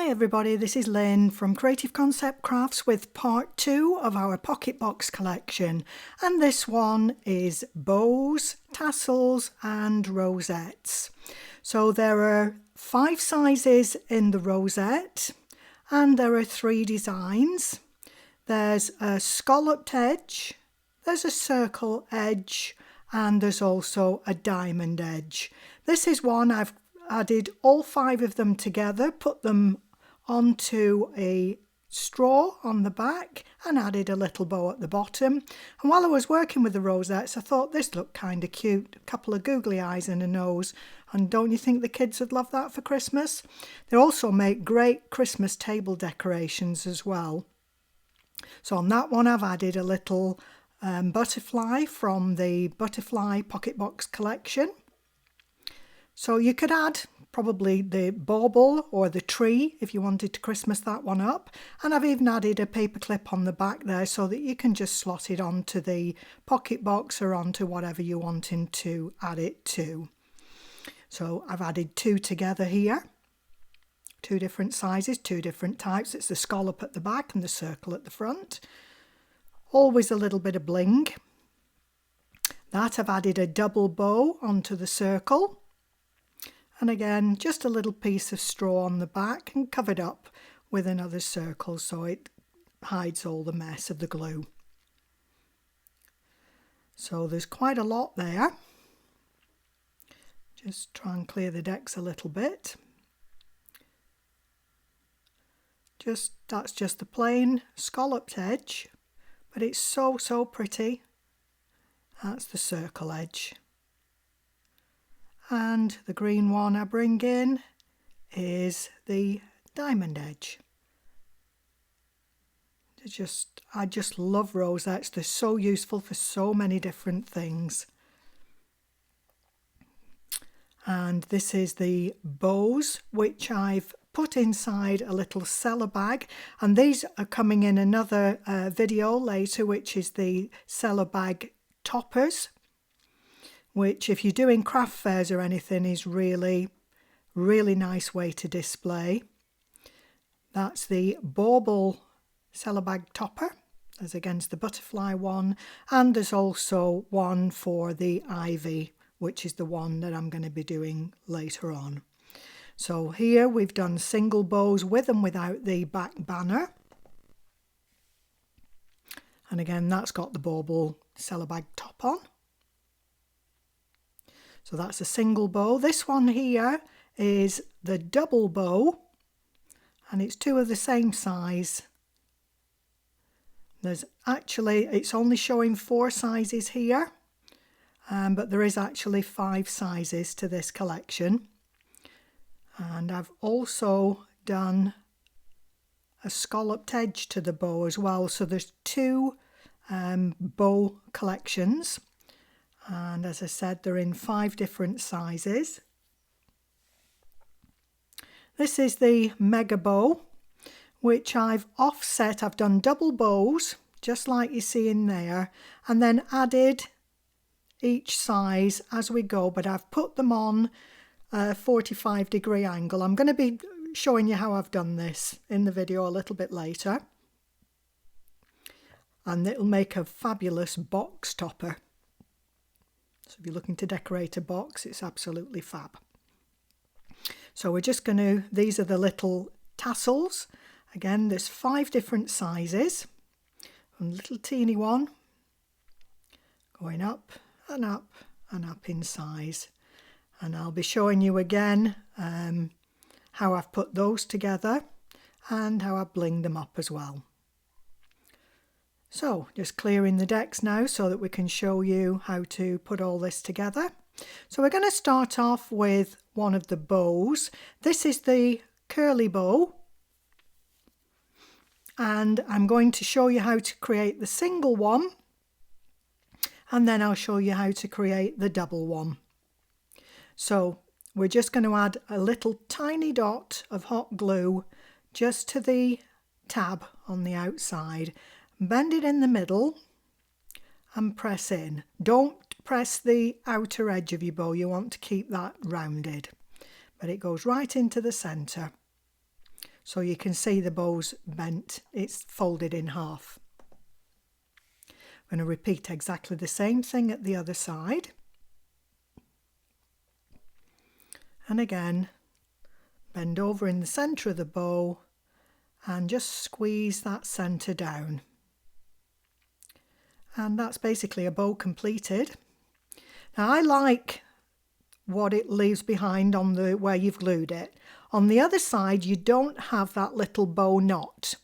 Hi everybody, this is Lynn from Creative Concept Crafts with part 2 of our pocket box collection, and this one is bows, tassels and rosettes. So there are 5 sizes in the rosette and there are 3 designs. There's a scalloped edge, there's a circle edge and there's also a diamond edge. This is one I've added all 5 of them together, put them onto a straw on the back and added a little bow at the bottom. And while I was working with the rosettes, I thought this looked kind of cute, a couple of googly eyes and a nose. And don't you think the kids would love that for Christmas? They also make great Christmas table decorations as well. So on that one I've added a little butterfly from the Butterfly Pocket Box collection. So you could add probably the bauble or the tree if you wanted to Christmas that one up. And I've even added a paper clip on the back there so that you can just slot it onto the pocket box or onto whatever you're wanting to add it to. So I've added 2 together here. 2 different sizes, 2 different types. It's the scallop at the back and the circle at the front. Always a little bit of bling. That I've added a double bow onto the circle. And again, just a little piece of straw on the back and covered up with another circle so it hides all the mess of the glue. So there's quite a lot there. Just try and clear the decks a little bit. That's just the plain scalloped edge, but it's so pretty. That's the circle edge. And the green one I bring in is the diamond edge. I just love rosettes. They're so useful for so many different things. And this is the bows, which I've put inside a little cellar bag. And these are coming in another video later, which is the cellar bag toppers, which if you're doing craft fairs or anything is really nice way to display. That's the bauble cellar bag topper, as against the butterfly one, and there's also one for the ivy, which is the one that I'm going to be doing later on. So here we've done single bows with and without the back banner. And again, that's got the bauble cellar bag top on. So that's a single bow. This one here is the double bow, and it's 2 of the same size. It's only showing 4 sizes here, but there is actually 5 sizes to this collection. And I've also done a scalloped edge to the bow as well. So there's 2 bow collections. And as I said, they're in 5 different sizes. This is the mega bow, which I've offset. I've done double bows, just like you see in there, and then added each size as we go, but I've put them on a 45-degree angle. I'm going to be showing you how I've done this in the video a little bit later. And it'll make a fabulous box topper. So if you're looking to decorate a box, it's absolutely fab. So we're just going to, these are the little tassels. Again, there's 5 different sizes. A little teeny one going up and up and up in size. And I'll be showing you again how I've put those together and how I bling them up as well. So just clearing the decks now so that we can show you how to put all this together. So we're going to start off with one of the bows. This is the curly bow. And I'm going to show you how to create the single one. And then I'll show you how to create the double one. So we're just going to add a little tiny dot of hot glue just to the tab on the outside. Bend it in the middle and press in. Don't press the outer edge of your bow, you want to keep that rounded. But it goes right into the centre. So you can see the bow's bent, it's folded in half. I'm going to repeat exactly the same thing at the other side. And again, bend over in the centre of the bow and just squeeze that centre down. And that's basically a bow completed. Now I like what it leaves behind on the where you've glued it. On the other side you don't have that little bow knot.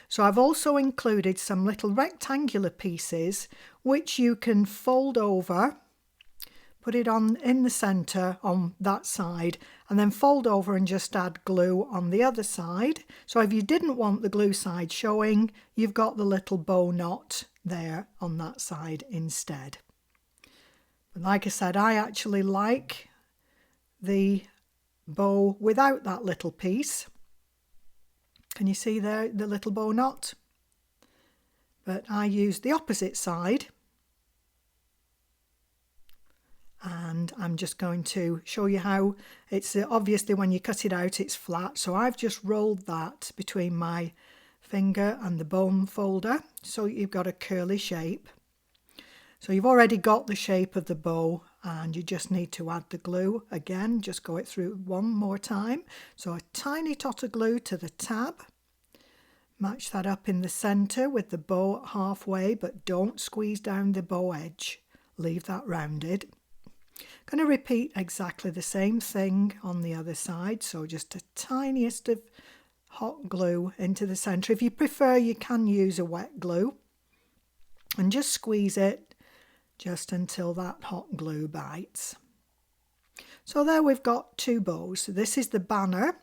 So I've also included some little rectangular pieces which you can fold over, put it on in the centre on that side, and then fold over and just add glue on the other side. So if you didn't want the glue side showing, you've got the little bow knot there on that side instead. But like I said, I actually like the bow without that little piece. Can you see there the little bow knot? But I used the opposite side, and I'm just going to show you how it's obviously when you cut it out it's flat, so I've just rolled that between my finger and the bone folder so you've got a curly shape. So you've already got the shape of the bow and you just need to add the glue again. Just go it through one more time. So a tiny tot of glue to the tab, match that up in the centre with the bow halfway, but don't squeeze down the bow edge, leave that rounded. Going to repeat exactly the same thing on the other side, so just a tiniest of hot glue into the centre. If you prefer, you can use a wet glue and just squeeze it just until that hot glue bites. So there we've got two bows. So this is the banner,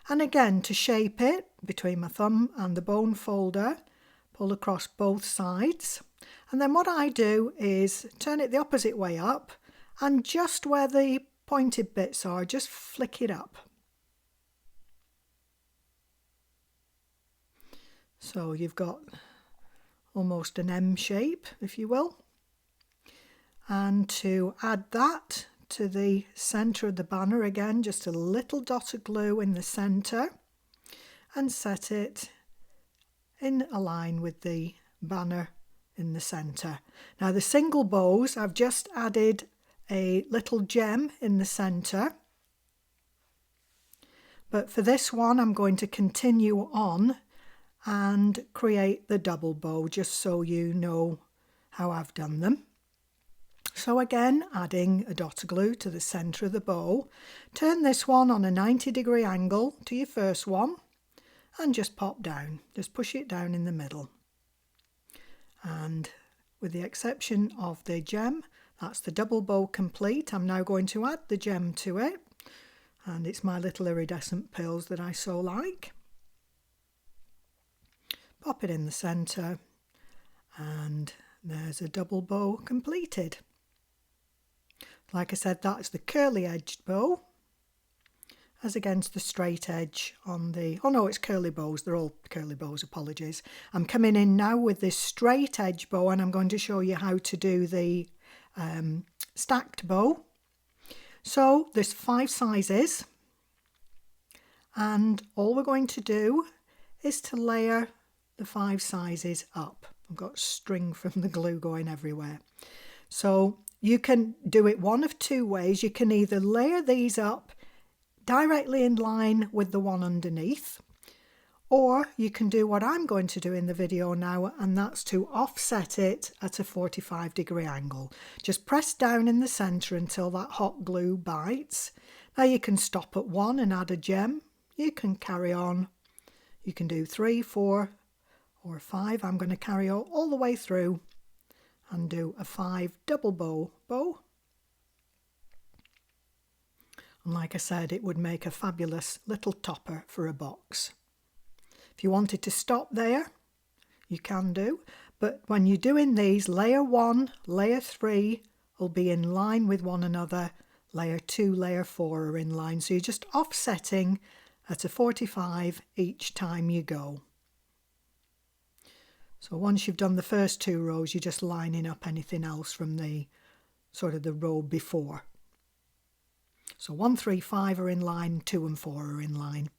and again to shape it between my thumb and the bone folder, pull across both sides, and then what I do is turn it the opposite way up, and just where the pointed bits are, just flick it up. So you've got almost an M shape, if you will. And to add that to the centre of the banner, again, just a little dot of glue in the centre and set it in a line with the banner in the centre. Now the single bows, I've just added a little gem in the centre, but for this one I'm going to continue on and create the double bow just so you know how I've done them. So again, adding a dot of glue to the centre of the bow, turn this one on a 90-degree angle to your first one and just pop down, just push it down in the middle. And with the exception of the gem, that's the double bow complete. I'm now going to add the gem to it, and it's my little iridescent pearls that I so like. Pop it in the centre, and there's a double bow completed. Like I said, that's the curly edged bow as against the straight edge on the, oh no, it's curly bows, they're all curly bows, apologies. I'm coming in now with this straight edge bow, and I'm going to show you how to do the stacked bow. So there's 5 sizes, and all we're going to do is to layer the 5 sizes up. I've got string from the glue going everywhere. So you can do it one of two ways. You can either layer these up directly in line with the one underneath, or you can do what I'm going to do in the video now, and that's to offset it at a 45-degree angle. Just press down in the centre until that hot glue bites. Now you can stop at 1 and add a gem. You can carry on. You can do 3, 4 or 5. I'm going to carry all the way through and do a 5 double bow. And like I said, it would make a fabulous little topper for a box. If you wanted to stop there, you can do, but when you're doing these, layer 1, layer 3 will be in line with one another, layer 2, layer 4 are in line, so you're just offsetting at a 45 each time you go. So once you've done the first 2 rows, you're just lining up anything else from the sort of the row before. So 1, 3, 5 are in line, 2 and 4 are in line.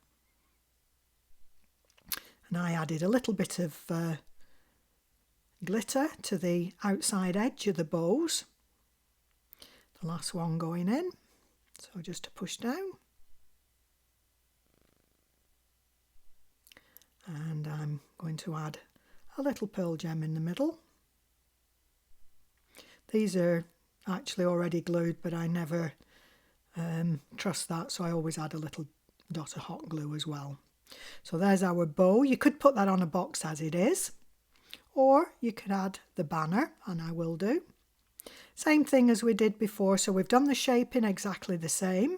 And I added a little bit of glitter to the outside edge of the bows. The last one going in, so just to push down. And I'm going to add a little pearl gem in the middle. These are actually already glued, but I never trust that, so I always add a little dot of hot glue as well. So there's our bow. You could put that on a box as it is, or you could add the banner, and I will do. Same thing as we did before, so we've done the shaping exactly the same.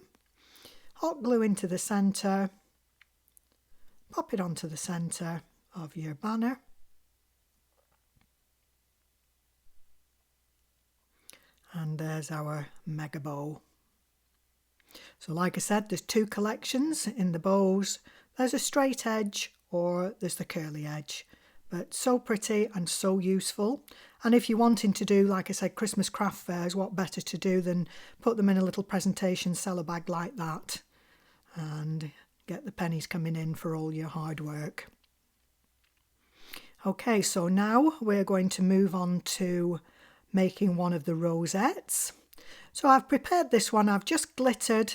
Hot glue into the centre, pop it onto the centre of your banner. And there's our mega bow. So like I said, there's two collections in the bows. There's a straight edge or there's the curly edge. But so pretty and so useful. And if you're wanting to do, like I said, Christmas craft fairs, what better to do than put them in a little presentation cello bag like that and get the pennies coming in for all your hard work. Okay, so now we're going to move on to making one of the rosettes. So I've prepared this one. I've just glittered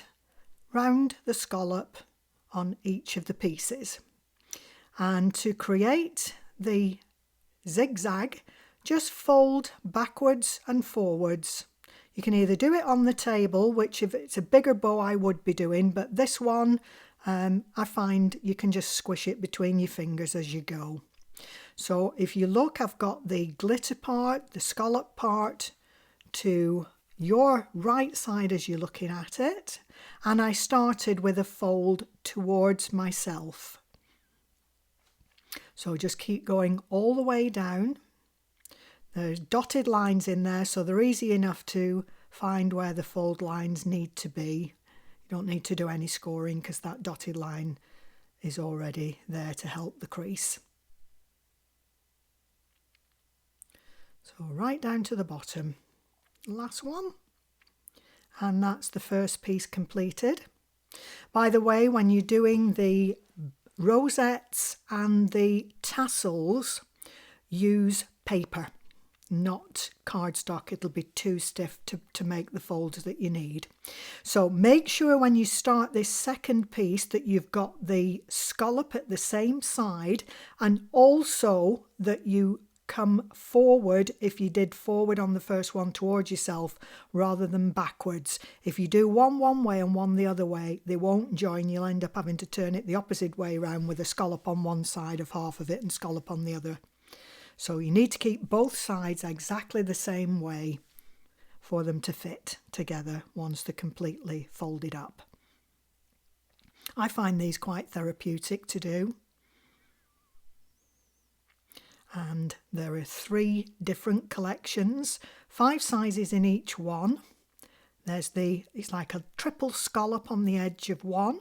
round the scallop on each of the pieces. And to create the zigzag, just fold backwards and forwards. You can either do it on the table, which if it's a bigger bow I would be doing, but this one I find you can just squish it between your fingers as you go. So if you look, I've got the glitter part, the scallop part to your right side as you're looking at it, and I started with a fold towards myself. So just keep going all the way down. There's dotted lines in there, so they're easy enough to find where the fold lines need to be. You don't need to do any scoring because that dotted line is already there to help the crease. So right down to the bottom, last one, and that's the first piece completed. By the way, when you're doing the rosettes and the tassels, use paper, not cardstock. It'll be too stiff to make the folds that you need. So make sure when you start this second piece that you've got the scallop at the same side, and also that you come forward, if you did forward on the first one, towards yourself rather than backwards. If you do one way and one the other way, they won't join. You'll end up having to turn it the opposite way around with a scallop on one side of half of it and scallop on the other. So you need to keep both sides exactly the same way for them to fit together once they're completely folded up. I find these quite therapeutic to do. And there are 3 different collections, 5 sizes in each one. It's like a triple scallop on the edge of one.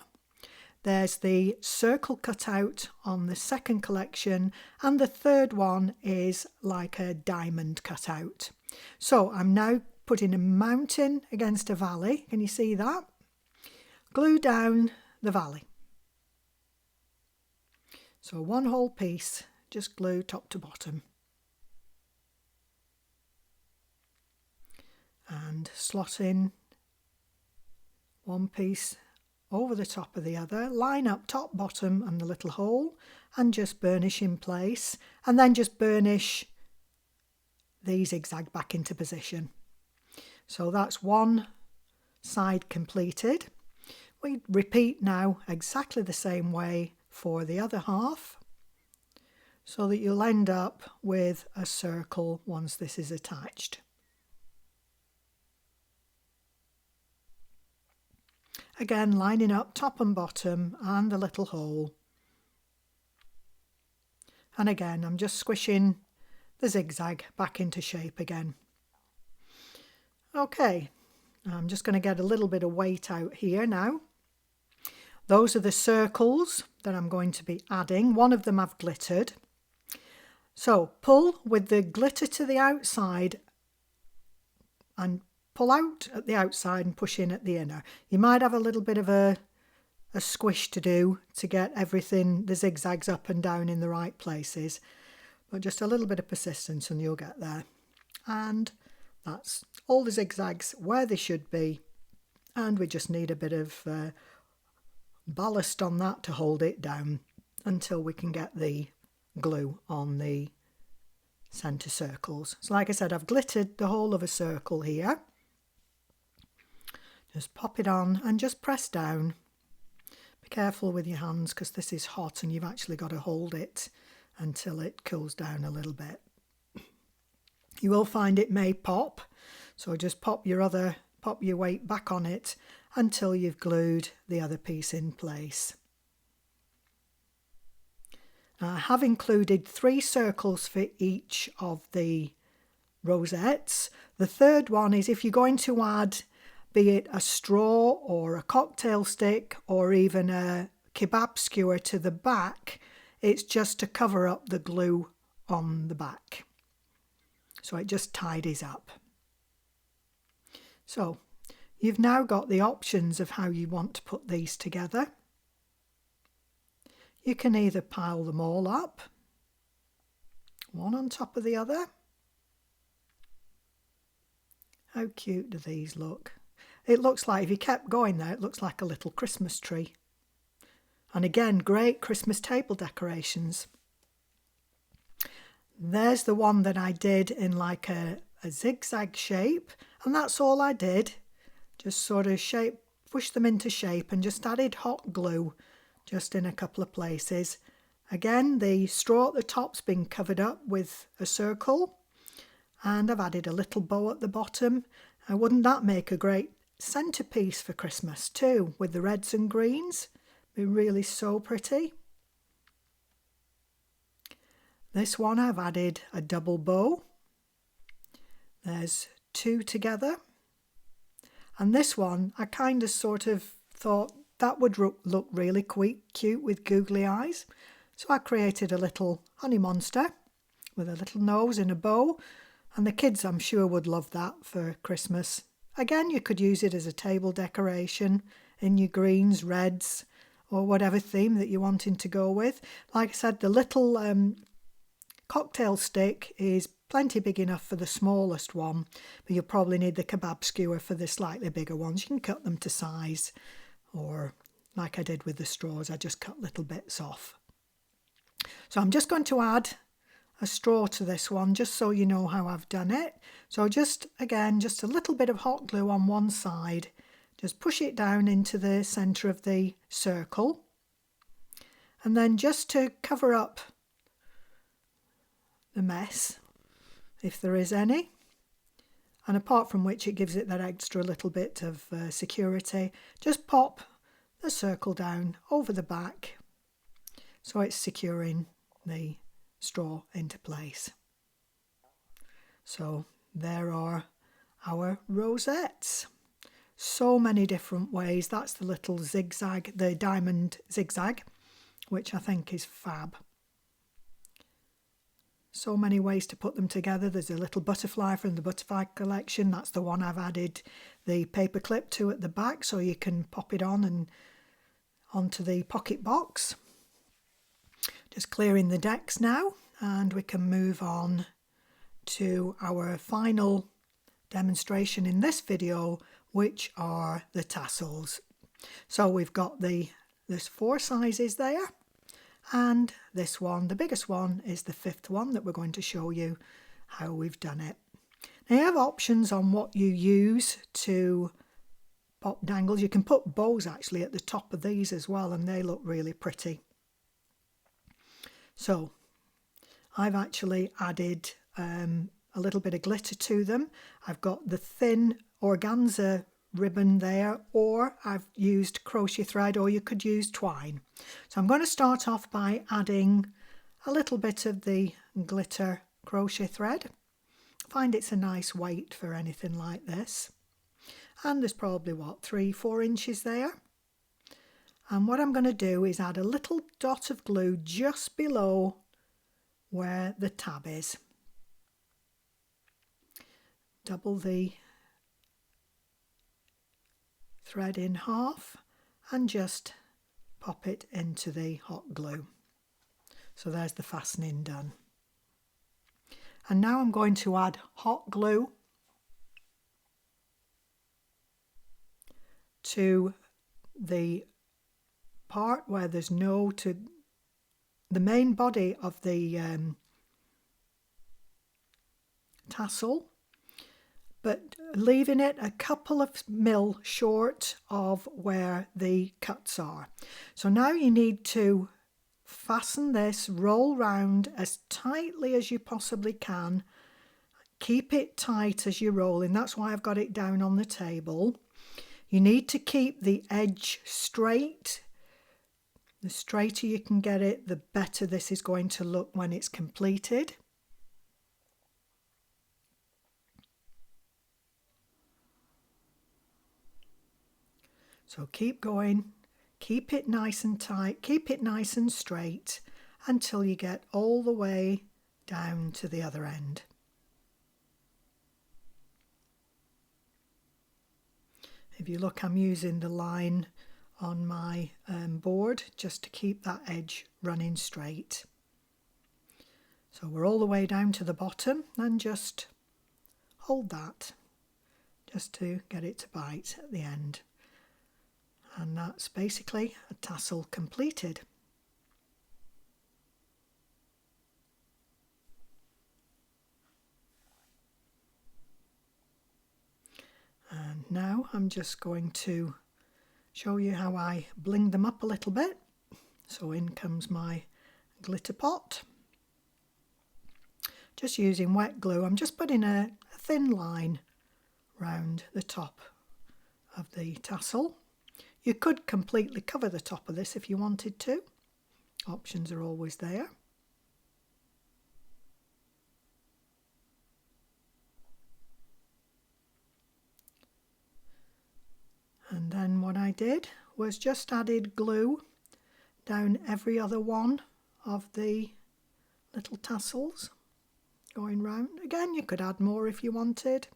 There's the circle cut out on the second collection, and the third one is like a diamond cut out. So I'm now putting a mountain against a valley. Can you see that? Glue down the valley. So one whole piece. Just glue top to bottom. And slot in one piece over the top of the other, line up top, bottom and the little hole, and just burnish in place, and then just burnish the zigzag back into position. So that's one side completed. We repeat now exactly the same way for the other half, so that you'll end up with a circle once this is attached. Again, lining up top and bottom and the little hole. And again, I'm just squishing the zigzag back into shape again. Okay, I'm just going to get a little bit of weight out here now. Those are the circles that I'm going to be adding. One of them I've glittered. So pull with the glitter to the outside and pull out at the outside and push in at the inner. You might have a little bit of a a squish to do to get everything, the zigzags up and down in the right places. But just a little bit of persistence and you'll get there. And that's all the zigzags where they should be. And we just need a bit of ballast on that to hold it down until we can get the glue on the centre circles. So like I said, I've glittered the whole of a circle here. Just pop it on and just press down. Be careful with your hands because this is hot and you've actually got to hold it until it cools down a little bit. You will find it may pop, so just pop your weight back on it until you've glued the other piece in place. I have included 3 circles for each of the rosettes. The third one is if you're going to add, be it a straw or a cocktail stick or even a kebab skewer to the back, it's just to cover up the glue on the back. So it just tidies up. So you've now got the options of how you want to put these together. You can either pile them all up, one on top of the other. How cute do these look? It looks like, if you kept going there, it looks like a little Christmas tree. And again, great Christmas table decorations. There's the one that I did in like a zigzag shape, and that's all I did. Just sort of push them into shape and just added hot glue just in a couple of places. Again, the straw at the top's been covered up with a circle, and I've added a little bow at the bottom. And wouldn't that make a great centerpiece for Christmas too, with the reds and greens? Be really so pretty. This one I've added a double bow. There's 2 together. And this one I kind of sort of thought that would look really cute with googly eyes. So I created a little honey monster with a little nose and a bow. And the kids, I'm sure, would love that for Christmas. Again, you could use it as a table decoration in your greens, reds, or whatever theme that you're wanting to go with. Like I said, the little cocktail stick is plenty big enough for the smallest one, but you'll probably need the kebab skewer for the slightly bigger ones. You can cut them to size, or like I did with the straws, I just cut little bits off. So I'm just going to add a straw to this one, just so you know how I've done it. So just a little bit of hot glue on one side. Just push it down into the centre of the circle. And then just to cover up the mess, if there is any, and apart from which it gives it that extra little bit of security, just pop the circle down over the back so it's securing the straw into place. So there are our rosettes. So many different ways. That's the little zigzag, the diamond zigzag, which I think is fab. So many ways to put them together. There's a little butterfly from the butterfly collection. That's the one I've added the paper clip to at the back, so you can pop it on and onto the pocket box. Just clearing the decks now, and we can move on to our final demonstration in this video, which are the tassels. So we've got there's 4 sizes there, and this one, the biggest one, is the 5th one that we're going to show you how we've done it. Now you have options on what you use to pop dangles. You can put bows actually at the top of these as well, and they look really pretty. So I've actually added a little bit of glitter to them. I've got the thin organza ribbon there, or I've used crochet thread, or you could use twine. So I'm going to start off by adding a little bit of the glitter crochet thread. I find it's a nice weight for anything like this. And there's probably 3-4 inches there. And what I'm going to do is add a little dot of glue just below where the tab is. Double the thread in half and just pop it into the hot glue. So there's the fastening done. And now I'm going to add hot glue to the part where there's to the main body of the tassel, but leaving it a couple of mil short of where the cuts are. So now you need to fasten this, roll round as tightly as you possibly can. Keep it tight as you're rolling. That's why I've got it down on the table. You need to keep the edge straight. The straighter you can get it, the better this is going to look when it's completed. So keep going, keep it nice and tight, keep it nice and straight until you get all the way down to the other end. If you look, I'm using the line on my board just to keep that edge running straight. So we're all the way down to the bottom, and just hold that just to get it to bite at the end. And that's basically a tassel completed. And now I'm just going to show you how I bling them up a little bit. So in comes my glitter pot. Just using wet glue, I'm just putting a thin line round the top of the tassel. You could completely cover the top of this if you wanted to. Options are always there. And then what I did was just added glue down every other one of the little tassels going round. Again, you could add more if you wanted.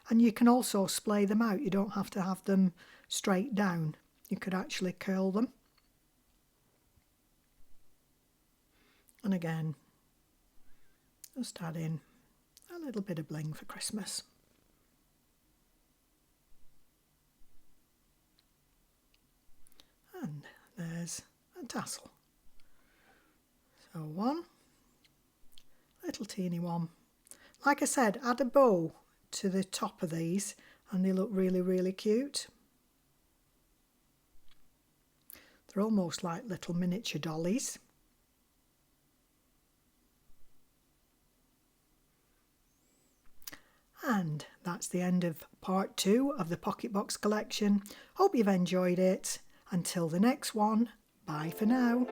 And you can also splay them out. You don't have to have them straight down. You could actually curl them. And again, just add in a little bit of bling for Christmas. And there's a tassel. So one, little teeny one. Like I said, add a bow to the top of these and they look really, really cute. They're almost like little miniature dollies. And that's the end of part 2 of the Pocket Box collection. Hope you've enjoyed it. Until the next one, bye for now.